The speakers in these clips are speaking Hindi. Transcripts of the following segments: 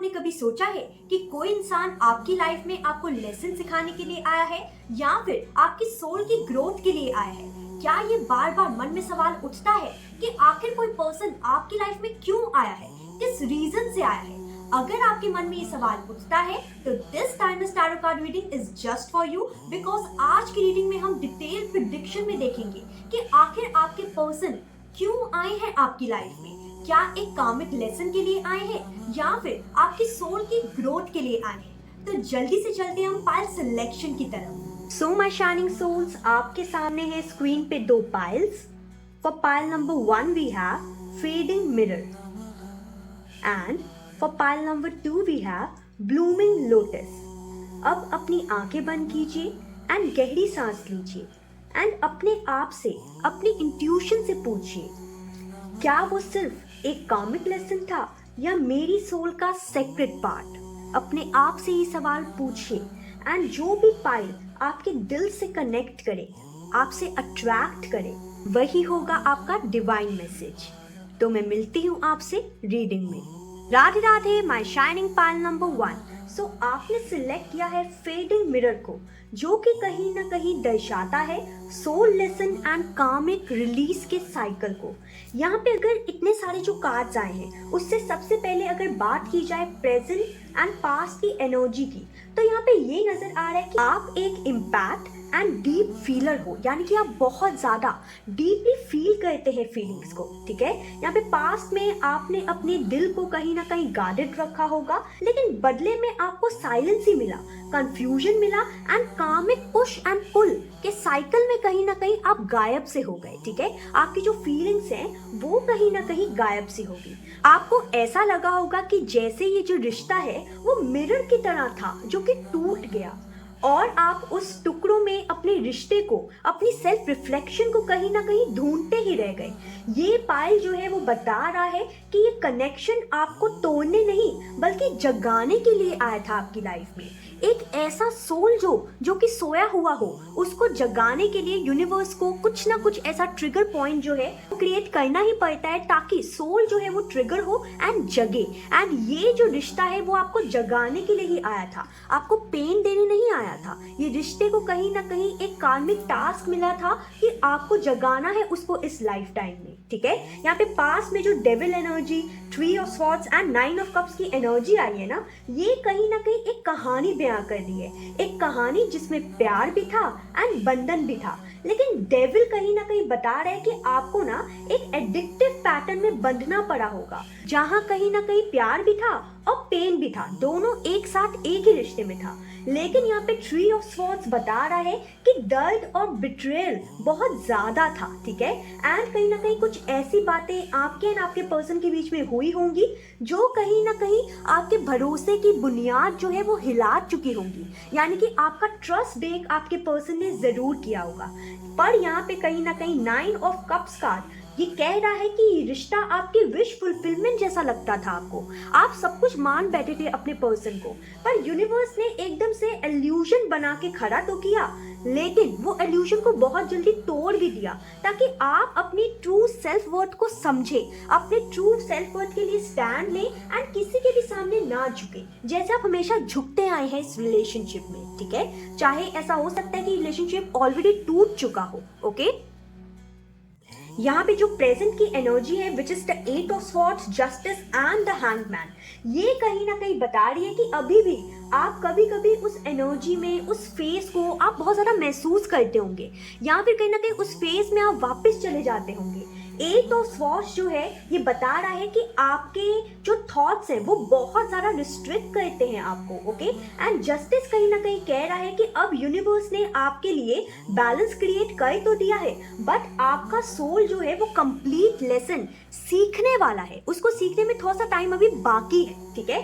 आपने कभी सोचा है कि कोई इंसान आपकी लाइफ में आपको लेसन सिखाने के लिए आया है या फिर आपकी सोल की ग्रोथ के लिए आया है? क्या ये बार बार मन में सवाल उठता है कि आखिर कोई पर्सन आपकी लाइफ में क्यों आया है, किस रीजन से आया है? अगर आपके मन में ये सवाल उठता है तो this timeless tarot card reading is just for you, because आज की रीडिंग में हम डिटेल प्रेडिक्शन में देखेंगे कि आखिर आपके पर्सन क्यों आए हैं आपकी लाइफ में। क्या एक कार्मिक लेसन के लिए आए हैं या फिर आपकी सोल की ग्रोथ के लिए आए हैं? तो जल्दी से चलते हैं हम पाइल सिलेक्शन की तरफ। सो माय शाइनिंग सोल्स, आपके सामने है स्क्रीन पे दो piles. For pile number 1 we have fading mirror and for pile number 2 we have blooming lotus. अब अपनी आंखें बंद कीजिए एंड गहरी सांस लीजिए एंड अपने आप से, अपनी इंट्यूशन से पूछिए, क्या वो सिर्फ एक कॉमिक लेसन था या मेरी सोल का सेक्रेट पार्ट? अपने आप से ये सवाल पूछिए एंड जो भी पाइल आपके दिल से कनेक्ट करे, आपसे अट्रैक्ट करे, वही होगा आपका डिवाइन मैसेज। तो मैं मिलती हूँ आपसे रीडिंग में। Radhe Radhe my shining pile number 1। सो आपने सिलेक्ट किया है फेडिंग मिरर को, जो कि कहीं ना कहीं दर्शाता है सोल लेसन एंड कार्मिक रिलीज के साइकिल को। यहाँ पे अगर इतने सारे जो कार्ड्स आए हैं उससे सबसे पहले अगर बात की जाए प्रेजेंट एंड पास्ट की एनर्जी की, तो यहाँ पे ये नजर आ रहा है कि आप एक इम्पैक्ट एंड डीप फीलर हो, यानी कि आप बहुत ज्यादा डीपली फील करते हैं फीलिंग्स को। ठीक है, यहाँ पे पास्ट में आपने अपने दिल को कहीं ना कहीं गार्डेड रखा होगा, लेकिन बदले में आपको साइलेंस ही मिला, कंफ्यूजन मिला एंड कार्मिक पुश एंड पुल के साइकिल में कहीं ना कहीं आप गायब से हो गए। ठीक है, आपकी जो फीलिंग्स हैं वो कहीं ना कहीं गायब सी होगी। आपको ऐसा लगा होगा कि जैसे ये जो रिश्ता है वो मिरर की तरह था जो कि टूट गया, और आप उस टुकड़ों में अपने रिश्ते को, अपनी सेल्फ रिफ्लेक्शन को कहीं ना कहीं ढूंढते ही रह गए। ये पाइल जो है वो बता रहा है कि ये कनेक्शन आपको तोड़ने नहीं बल्कि जगाने के लिए आया था आपकी लाइफ में। एक ऐसा सोल जो कि सोया हुआ हो, उसको जगाने के लिए यूनिवर्स को कुछ ना कुछ ऐसा ट्रिगर पॉइंट जो है वो क्रिएट करना ही पड़ता है, ताकि सोल जो है वो ट्रिगर हो एंड जगे। एंड ये जो रिश्ता है वो आपको जगाने के लिए ही आया था, आपको पेन देने नहीं आया था। ये रिश्ते को कहीं ना कहीं एक कार्मिक टास्क मिला था कि आपको जगाना है उसको इस लाइफ टाइम में। ठीक है, यहाँ पे पास में जो devil energy, 3 of swords and 9 of cups की एनर्जी आई है ना, ये कहीं ना कहीं एक कहानी बयां कर रही है, एक कहानी जिसमें प्यार भी था एंड बंधन भी था। लेकिन डेविल कहीं ना कहीं बता रहा है कि आपको ना एक एडिक्टिव पैटर्न में बंधना पड़ा होगा, जहां कहीं ना कहीं प्यार भी था और पेन भी था, दोनों एक साथ एक ही रिश्ते में था। लेकिन यहाँ पे 3 ऑफ स्वॉर्ड्स बता रहा है कि दर्द और बिट्रेयल बहुत ज्यादा था। ठीक है, एंड कहीं ना कहीं कुछ ऐसी बातें आपके एंड आपके पर्सन के बीच में हुई होंगी जो कहीं ना कहीं आपके भरोसे की बुनियाद जो है वो हिला चुकी होंगी, यानी कि आपका ट्रस्ट ब्रेक आपके पर्सन ने जरूर किया होगा। पर यहाँ पे कहीं ना कहीं 9 ऑफ कप्स कार्ड ये कह रहा है कि ये रिश्ता आपकी विश फुलफिलमेंट जैसा लगता था आपको, आप सब कुछ मान बैठे थे अपने पर्सन को, पर यूनिवर्स ने एकदम से इल्यूजन बना के खड़ा तो किया, लेकिन वो इल्यूजन को बहुत जल्दी तोड़ भी दिया, ताकि आप अपनी ट्रू सेल्फ वर्थ को समझे, अपने ट्रू सेल्फ वर्थ के लिए स्टैंड लें एंड किसी के भी सामने ना झुके, जैसे आप हमेशा झुकते आए हैं इस रिलेशनशिप में। ठीक है, चाहे ऐसा हो सकता है कि रिलेशनशिप ऑलरेडी टूट चुका हो। ओके, यहाँ पे जो प्रेजेंट की एनर्जी है विच is the 8 of swords, justice and the hangman, ये कहीं ना कहीं बता रही है कि अभी भी आप कभी कभी उस एनर्जी में, उस फेज को आप बहुत ज़्यादा महसूस करते होंगे, या फिर कहीं ना कहीं उस फेज में आप वापस चले जाते होंगे। 8 ऑफ स्वॉर्ड्स जो है ये बता रहा है कि आपके जो थॉट्स हैं वो बहुत ज़्यादा रिस्ट्रिक्ट करते हैं आपको। ओके, एंड जस्टिस कहीं ना कहीं कह रहा है कि अब यूनिवर्स ने आपके लिए बैलेंस क्रिएट कर तो दिया है, बट आपका सोल जो है वो कंप्लीट लेसन सीखने वाला है, उसको सीखने में थोड़ा सा टाइम अभी बाकी है। ठीक है,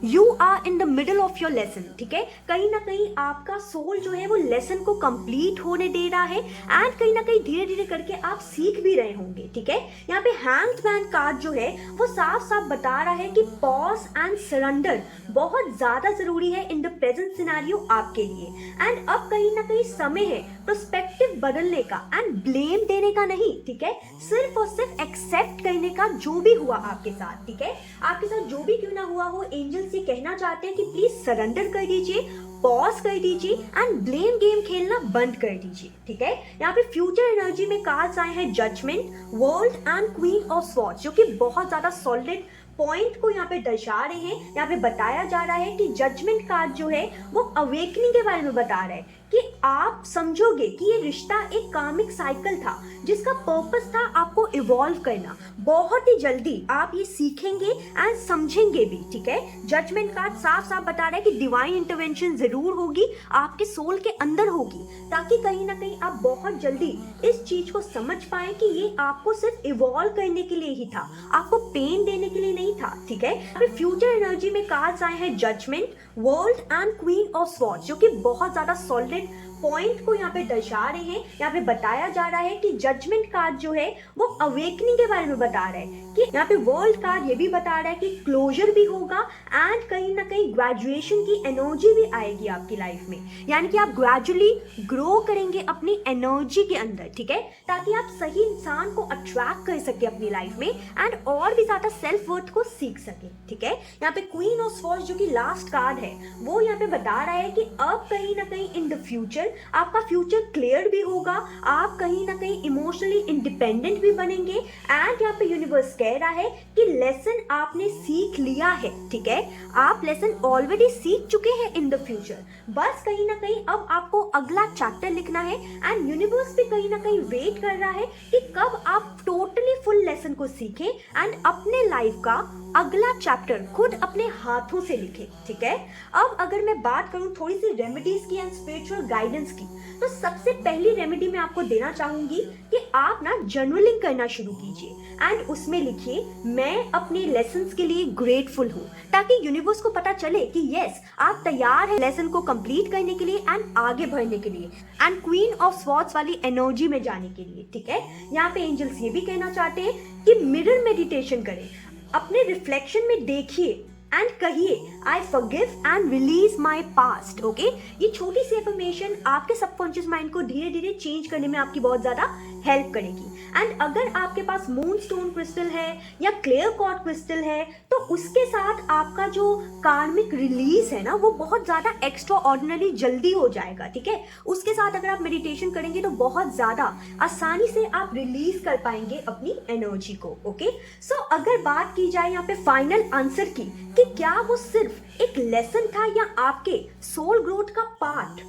you are in the middle of your lesson. ठीक है, कहीं ना कहीं आपका सोल जो है वो लेसन को कंप्लीट होने दे रहा है एंड कहीं ना कहीं धीरे धीरे करके आप सीख भी रहे होंगे। ठीक है, यहाँ पे हैंग्ड मैन कार्ड जो है वो साफ साफ बता रहा है कि पॉज एंड सरेंडर बहुत ज्यादा जरूरी है इन द प्रेजेंट सिनेरियो आपके लिए। एंड अब कहीं ना कहीं समय है पर्सपेक्टिव बदलने का एंड ब्लेम देने का नहीं। ठीक है, सिर्फ और सिर्फ एक्सेप्ट करने का जो भी हुआ आपके साथ। ठीक है, आपके साथ जो भी क्यों ना हुआ हो, एंजल्स ये कहना चाहते हैं कि प्लीज सरेंडर कर दीजिए, पॉज कर दीजिए एंड ब्लेम गेम खेलना बंद कर दीजिए। ठीक है, यहाँ पे फ्यूचर एनर्जी में कार्ड्स आए हैं judgement, world and queen of swords, जो कि बहुत ज्यादा सॉलिड पॉइंट को यहाँ पे दर्शा रहे हैं। यहाँ पे बताया जा रहा है कि जजमेंट कार्ड जो है वो अवेकनिंग के बारे में बता रहा है कि आप समझोगे कि ये रिश्ता एक कार्मिक साइकिल था जिसका पर्पस था आपको इवॉल्व करना। बहुत ही जल्दी आप ये सीखेंगे एंड समझेंगे भी। ठीक है, जजमेंट कार्ड साफ साफ बता रहा है कि डिवाइन इंटरवेंशन जरूर होगी, आपके सोल के अंदर होगी, ताकि कहीं ना कहीं आप बहुत जल्दी इस चीज को समझ पाए कि ये आपको सिर्फ इवॉल्व करने के लिए ही था, आपको पेन देने के लिए नहीं था। ठीक है, फ्यूचर एनर्जी में कार्ड्स आए हैं judgement, world and queen of swords, जो कि बहुत ज्यादा सॉलिड पॉइंट को यहाँ पे दर्शा रहे हैं। यहाँ पे बताया जा रहा है कि जजमेंट कार्ड जो है वो अवेकनिंग के बारे में बता रहा है कि यहाँ पे वर्ल्ड कार्ड ये भी बता रहा है कि क्लोजर भी होगा एंड कहीं ना कहीं ग्रेजुएशन की एनर्जी भी आएगी आपकी लाइफ में, यानी कि आप ग्रेजुअली ग्रो करेंगे अपनी एनर्जी के अंदर। ठीक है, ताकि आप सही इंसान को अट्रैक्ट कर सके अपनी लाइफ में एंड और भी ज्यादा सेल्फ वर्थ को सीख सके। ठीक है, यहाँ पे क्वीन ऑफ स्वॉर्ड्स जो कि लास्ट कार्ड है वो यहाँ पे बता रहा है कि अब कहीं ना कहीं इन द फ्यूचर आपका फ्यूचर क्लियर भी होगा, आप कहीं ना कहीं इमोशनली इंडिपेंडेंट भी बनेंगे एंड यहाँ पे यूनिवर्स कह रहा है कि लेसन आपने सीख लिया है। ठीक है, आप लेसन ऑलरेडी सीख चुके हैं इन द फ्यूचर, बस कहीं ना कहीं अब आपको अगला चैप्टर लिखना है एंड यूनिवर्स भी कहीं ना कहीं वेट कर रहा है कि कब आप टोटली फुल लेसन को सीखें एंड अपने लाइफ का अगला चैप्टर खुद अपने हाथों से लिखें। ठीक है, अब अगर मैं बात करूं थोड़ी सी रेमेडीज की एंड स्पिरिचुअल गाइडेंस की, तो सबसे पहली रेमेडी मैं आपको देना चाहूंगी कि आप ना जर्नलिंग करना शुरू कीजिए एंड उसमें लिखिए मैं अपने लेसन्स के लिए ग्रेटफुल हूँ, ताकि यूनिवर्स को पता चले कि यस आप तैयार हैं लेसन को कंप्लीट करने के लिए एंड आगे बढ़ने के लिए एंड क्वीन ऑफ स्वॉर्ड्स वाली एनर्जी में जाने के लिए। ठीक है, यहाँ पे एंजल्स ये भी कहना चाहते हैं कि मिरर मेडिटेशन करें, अपने रिफ्लेक्शन में देखिए एंड कहिए I forgive and release my past. Okay, ये छोटी सी एफर्मेशन आपके सबकॉन्शियस माइंड को धीरे धीरे चेंज करने में आपकी बहुत ज्यादा हेल्प करेगी। एंड अगर आपके पास मून स्टोन क्रिस्टल है या क्लियर क्वार्ट्ज क्रिस्टल है तो उसके साथ आपका जो कार्मिक रिलीज है ना वो बहुत ज्यादा एक्स्ट्रा ऑर्डिनरी जल्दी हो जाएगा। ठीक है, उसके साथ अगर आप मेडिटेशन करेंगे तो बहुत ज्यादा आसानी से आप रिलीज कर पाएंगे अपनी एनर्जी को। ओके, सो अगर बात की जाए यहाँ पे फाइनल आंसर की कि क्या वो सिर्फ एक लेसन था या आपके सोल ग्रोथ का पार्ट,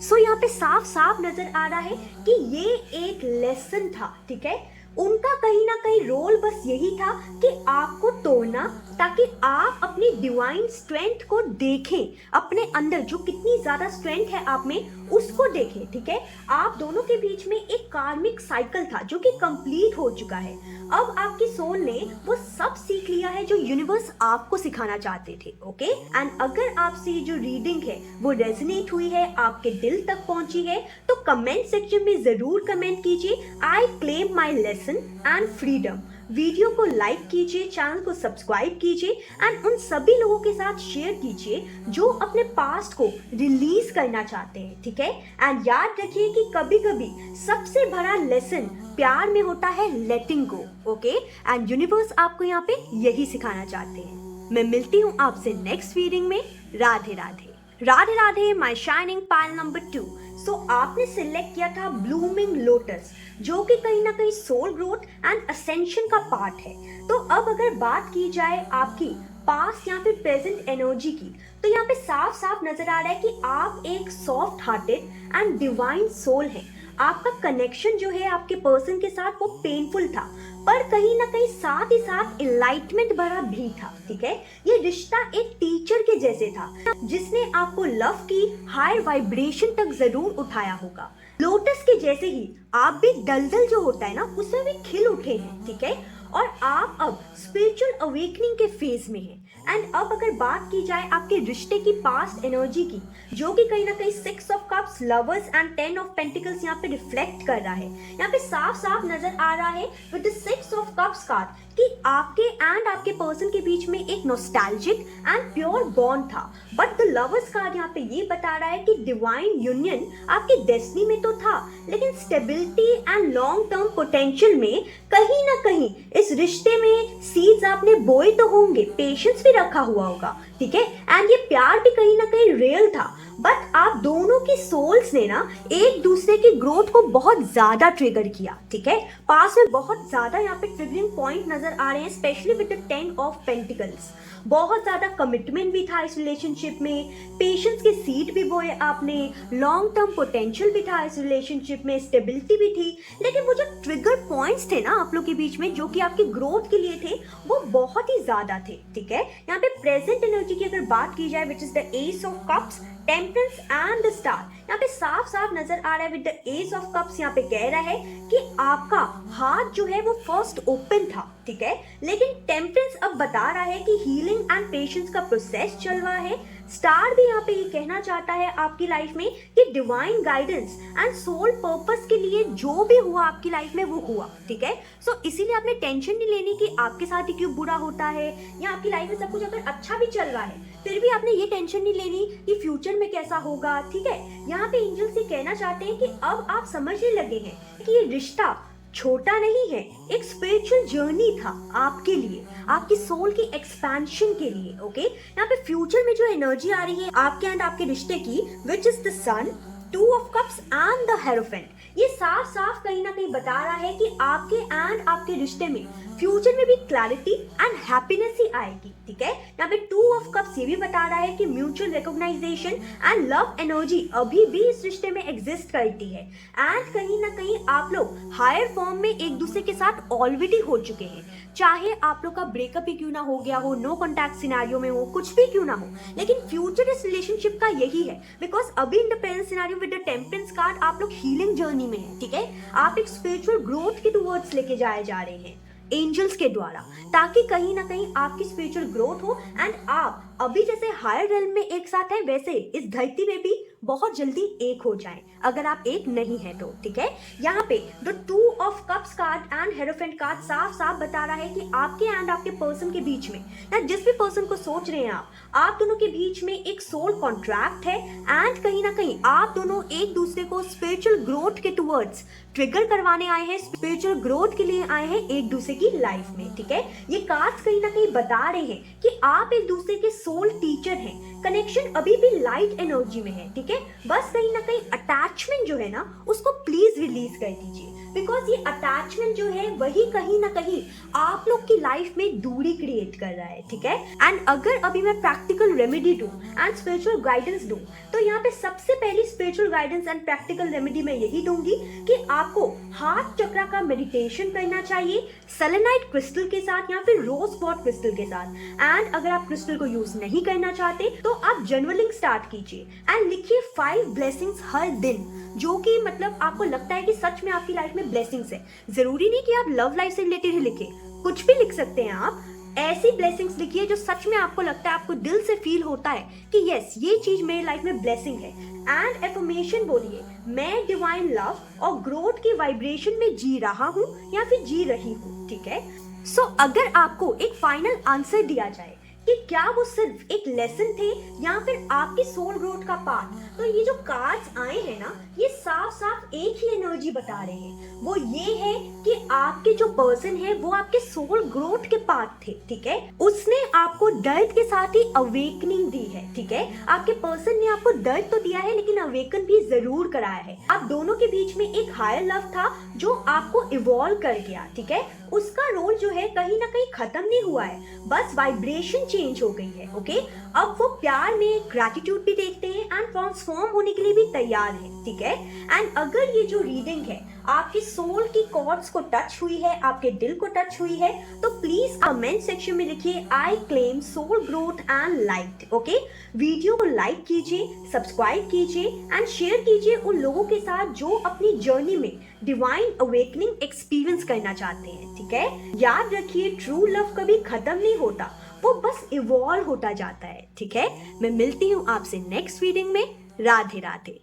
सो यहाँ पे साफ साफ नजर आ रहा है कि ये एक लेसन था। ठीक है, उनका कहीं ना कहीं रोल बस यही था कि आपको तोड़ना, ताकि आप अपनी डिवाइन स्ट्रेंथ को देखें, अपने अंदर जो कितनी ज्यादा स्ट्रेंथ है आप में उसको देखें। ठीक है, आप दोनों के बीच में एक कार्मिक साइकिल था जो कि कंप्लीट हो चुका है। अब आपकी सोल ने वो सब सीख लिया है जो यूनिवर्स आपको सिखाना चाहते थे। ओके, एंड अगर आपसे ये जो रीडिंग है वो रेजोनेट हुई है, आपके दिल तक पहुंची है, तो कमेंट सेक्शन में जरूर कमेंट कीजिए I claim my lesson and freedom. Video को लाइक कीजिए, चैनल को सब्सक्राइब कीजिए एंड उन सभी लोगों के साथ शेयर कीजिए जो अपने पास्ट को रिलीज करना चाहते हैं। ठीक है, एंड याद रखिए कि कभी कभी सबसे बड़ा लेसन प्यार में होता है लेटिंग गो। ओके, एंड यूनिवर्स आपको यहाँ पे यही सिखाना चाहते हैं। मैं मिलती हूँ आपसे नेक्स्ट रीडिंग में। Radhe Radhe. Radhe Radhe my shining pile number 2। सो आपने सिलेक्ट किया था ब्लूमिंग लोटस, जो कि कहीं ना कहीं सोल ग्रोथ एंड असेंशन का पार्ट है। तो अब अगर बात की जाए आपकी पास्ट या फिर प्रेजेंट एनर्जी की, तो यहाँ पे साफ साफ नजर आ रहा है कि आप एक soft hearted and divine soul हैं। आपका कनेक्शन जो है आपके पर्सन के साथ वो पेनफुल था, पर कहीं ना कहीं साथ ही साथ एनलाइटमेंट भरा भी था। ठीक है, ये रिश्ता एक टीचर के जैसे था जिसने आपको लव की हायर वाइब्रेशन तक जरूर उठाया होगा। लोटस के जैसे ही आप भी दलदल जो होता है ना उसमें भी खिल उठे हैं। ठीक है, और आप अब स्पिरिचुअल अवेकनिंग के फेज में हैं। एंड अब अगर बात की जाए आपके रिश्ते की पास्ट एनर्जी की, जो कि कहीं ना कहीं 6 of cups, lovers and 10 of pentacles यहाँ पे रिफ्लेक्ट कर रहा है। यहाँ पे साफ साफ नजर आ रहा है with the 6 of cups card कि आपके एंड आपके पर्सन के बीच में एक नॉस्टैल्जिक एंड प्योर बॉन्ड था। बट द लवर्स कार्ड यहाँ पे ये बता रहा है कि डिवाइन यूनियन आपकी डेस्टिनी में तो था, लेकिन stability and long term potential में कहीं ना कहीं इस रिश्ते में सीड्स आपने बोए तो होंगे, पेशेंस भी रखा हुआ होगा। ठीक है। एंड ये प्यार भी कहीं ना कहीं रियल था, बट आप दोनों की सोल्स ने ना एक दूसरे की ग्रोथ को बहुत ज्यादा ट्रिगर किया, ठीक है। पास में बहुत ज्यादा यहाँ पे ट्रिगरिंग पॉइंट नजर आ रहे हैं, specially with the 10 of pentacles. बहुत ज्यादा कमिटमेंट भी था इस रिलेशनशिप में, पेशेंस के सीड भी बोए आपने, लॉन्ग टर्म पोटेंशियल भी था इस रिलेशनशिप में, स्टेबिलिटी भी थी। लेकिन वो जो ट्रिगर पॉइंट्स थे ना आप लोग के बीच में, जो कि आपकी ग्रोथ के लिए थे, वो बहुत ही ज्यादा थे, ठीक है। यहाँ पे प्रेजेंट एनर्जी की अगर बात की जाए, विच is the S of cups, temperance and the star, यहाँ पे साफ साफ नजर आ रहा है with the S of cups. यहाँ पे कह रहा है कि आपका हाथ जो है वो फर्स्ट ओपन था, ठीक है, लेकिन टेम्परेंस अब बता रहा है कि हीलिंग एंड पेशेंस का प्रोसेस चल रहा है। स्टार भी यहाँ पे ये कहना चाहता है आपकी लाइफ में कि divine guidance and soul purpose के लिए जो भी हुआ आपकी लाइफ में वो हुआ, ठीक है। सो इसीलिए आपने टेंशन नहीं लेनी कि आपके साथ ही क्यों बुरा होता है, या आपकी लाइफ में सब कुछ अगर अच्छा भी चल रहा है फिर भी आपने ये टेंशन नहीं लेनी कि फ्यूचर में कैसा होगा, ठीक है। यहाँ पे एंजल्स ये कहना चाहते हैं कि अब आप समझने लगे हैं कि ये रिश्ता छोटा नहीं है, एक स्पिरिचुअल जर्नी था आपके लिए, आपकी सोल की एक्सपेंशन के लिए, ओके। यहाँ पे फ्यूचर में जो एनर्जी आ रही है आपके एंड आपके रिश्ते की, which is the sun, 2 of cups and the hierophant, ये साफ साफ कहीं ना कहीं बता रहा है कि आपके एंड आपके रिश्ते में फ्यूचर में भी क्लैरिटी एंड हैप्पीनेस ही आएगी, ठीक है। यहाँ पे 2 ऑफ कप्स ये भी बता रहा है कि mutual recognisation and love energy अभी भी इस रिश्ते में एग्जिस्ट करती है, एंड कहीं ना कहीं आप लोग हायर फॉर्म में एक दूसरे के साथ ऑलरेडी हो चुके हैं। चाहे आप लोग का ब्रेकअप ही क्यों ना हो गया हो, नो कॉन्टैक्ट सिनेरियो में हो, कुछ भी क्यों ना हो, लेकिन फ्यूचर इस रिलेशनशिप का यही है, बिकॉज अभी in the present scenario with the temperance card आप लोग हीलिंग जर्नी में है, ठीक है। आप एक स्पिरिचुअल ग्रोथ के टुवर्ड्स लेके जाए जा रहे हैं एंजल्स के द्वारा, ताकि कहीं ना कहीं आपकी स्पिरिचुअल ग्रोथ हो, एंड आप अभी जैसे हायर रेल्म में एक साथ हैं वैसे इस धरती में भी बहुत जल्दी एक हो जाएं, अगर आप एक नहीं है तो, ठीक है। यहाँ पे the 2 of cups card and hierophant card साफ साफ बता रहा है कि आपके एंड आपके पर्सन के बीच में, या जिस भी पर्सन को सोच रहे हैं आप दोनों के बीच में एक सोल कॉन्ट्रैक्ट है, एंड कहीं ना कहीं आप दोनों एक दूसरे को स्पिरिचुअल ग्रोथ के टुवर्ड्स ट्रिगर करवाने आए हैं, स्पिरिचुअल ग्रोथ के लिए आए हैं एक दूसरे की लाइफ में, ठीक है। ये कार्ड्स कहीं ना कहीं बता रहे हैं कि आप एक दूसरे के सोल टीचर हैं, कनेक्शन अभी भी लाइट एनर्जी में है, ठीक है। बस कहीं ना कहीं अटैचमेंट जो है ना उसको प्लीज रिलीज कर दीजिए, बिकॉज ये अटैचमेंट जो है वही कहीं ना कहीं आप लोग की लाइफ में दूरी क्रिएट कर रहा है, ठीक है। एंड अगर अभी मैं प्रैक्टिकल रेमेडी दूं एंड स्पिरिचुअल गाइडेंस दूं, तो यहाँ पे सबसे पहली spiritual guidance and practical remedy मैं यही दूंगी कि आपको हार्ट चक्रा का मेडिटेशन करना चाहिए सेलेनाइट क्रिस्टल के साथ या फिर रोज क्वार्ट्ज क्रिस्टल के साथ। एंड अगर आप क्रिस्टल को यूज नहीं करना चाहते तो आप जर्नलिंग स्टार्ट कीजिए एंड लिखिए 5 ब्लेसिंग्स हर दिन, जो कि मतलब आपको लगता है कि सच में आपकी लाइफ में ब्लेसिंग्स है। जरूरी नहीं कि आप लव लाइफ से रिलेटेड ही लिखे, कुछ भी लिख सकते हैं आप। ऐसी ब्लेसिंग्स लिखिए जो सच में आपको लगता है, आपको दिल से फील होता है कि यस ये चीज मेरी लाइफ में ब्लेसिंग है। एंड एफर्मेशन बोलिए, मैं डिवाइन लव और ग्रोथ की वाइब्रेशन में जी रहा हूँ या फिर जी रही हूँ, ठीक है। सो अगर आपको एक फाइनल आंसर दिया जाए कि क्या वो सिर्फ एक लेसन थे या फिर आपकी सोल ग्रोथ का पार्ट, तो ये जो कार्ड्स आए हैं ना ये साफ साफ एक ही एनर्जी बता रहे हैं, वो ये है कि आपके जो पर्सन है वो आपके सोल ग्रोथ के पार्ट थे, ठीक है। उसने आपको दर्द के साथ ही अवेकनिंग दी है, ठीक है। आपके पर्सन ने आपको दर्द तो दिया है लेकिन अवेकन भी जरूर कराया है। आप दोनों के बीच में एक हायर लव था जो आपको इवॉल्व कर गया, ठीक है। उसका रोल जो है कहीं ना कहीं खत्म नहीं हुआ है, बस वाइब्रेशन चेंज हो गई है, ओके। अब वो प्यार में ग्रैटिट्यूड भी देखते हैं एंड ट्रांसफॉर्म होने के लिए भी तैयार है, ठीक है। एंड अगर ये जो रीडिंग है आपकी सोल की कॉर्ड्स को टच हुई है, आपके दिल को टच हुई है, तो प्लीज कमेंट सेक्शन में लिखिए I claim soul growth and light, okay. Video को लाइक कीजिए, सब्सक्राइब कीजिए एंड शेयर कीजिए उन लोगों के साथ जो अपनी जर्नी में डिवाइन अवेकनिंग एक्सपीरियंस करना चाहते हैं, ठीक है। याद रखिए ट्रू लव कभी खत्म नहीं होता, वो बस इवॉल्व होता जाता है, ठीक है। मैं मिलती हूँ आपसे नेक्स्ट रीडिंग में। राधे राधे।